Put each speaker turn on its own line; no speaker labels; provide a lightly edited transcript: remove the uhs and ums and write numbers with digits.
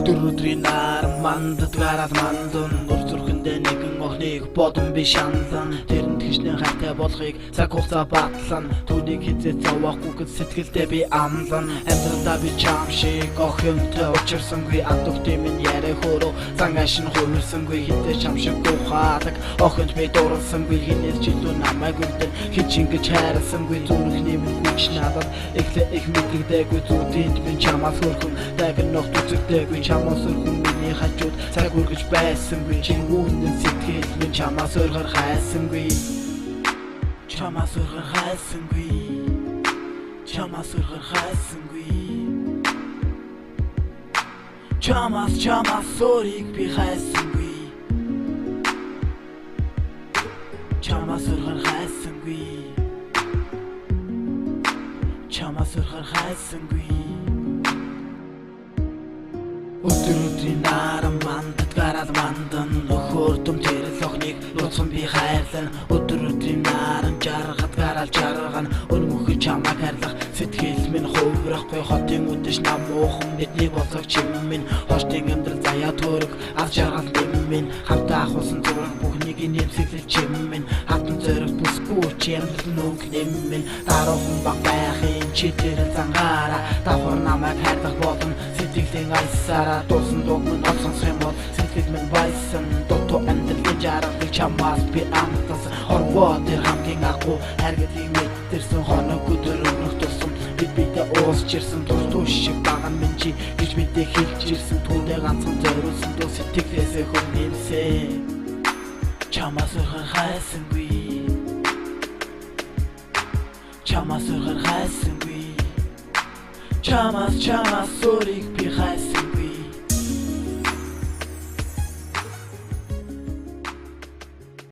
Өдрийн наран мандад гараад мандан Ур зүрхэндээ нэгэн охиныг бодон би шаналан Тэрэнд хичнээн хайртай болохыг цаг хугацаа батлан Түүнийг хизээ зовоохгүй гэж сэтгэлдээ би амлан Амьдралдаа би чам шиг охинтой учирсангүй Адугтын минь яриа хөрөө зангаашин хувирсангүй Хизээ чам шиг ухаадаг охинт би дурлсангүй Хинээс ч илүү намайг үлдэн хич ингэж хайрлсангүй Зүрхний минь хүч надад эхлээ их мэдрэгдээгүй Зүудэнд минь чамаас хөрхөн дагн ногт үзэгдээгүй Чамаас өрхөн миний хажууд цаг үргэж байсангүй Чингүүнэн сэтгэл минь чамаас өргөр хайсангүй Чамаас өргөр хайсангүй Чамаас өргөр хайсангүй Чамаас өрийг би хайсангүй Чамаас өргөр хайсангүй Чамаас өргөр хайсангүй Өдрийн наран мандад гараад мандан Нөхөрдөм тэрэл охиныг нууцхан би хайрлан Өдрийн наран жаргад гараад жарган Өрмөхөж чамайг хайрлах сэтгэл минь хувирахгүй Хотын үдэш нам уухан бидний болцог чим минь Хоштын амьдрал заяа төрөг аз жаргал дэм минь Хамтаа ахуулсан зураг бүхнийг нэмсэглэл чим минь Хатан зөрөг бүсгүй чи амьдрал нүг нэм минь Даруухан баг байхын чи тэрэл зангаараа Давхар намайг хайрлах болон Сэтгэлийн айсараа дуусан дуг минь олсонс юм бол Сэтгэл минь байсан Дутуу амьдралын жаргалыг чамаас би амтсан Хорвоо дээр хамгийн агуу хайргадыг мэдэрсэн Хоног өдөр өмнөх тулсан бид бидээ уусч ирсэн Тус шиг баган минь чи гэж бидээ хэлж ирсэн Түүнээ ганцхан зориулсан дуу сэтгэлээсээ хүн нэмсэн Чамаас өргөр хайсангүй Чамаас өргөр хайсангүй Чамаас өрийг би хайсангүй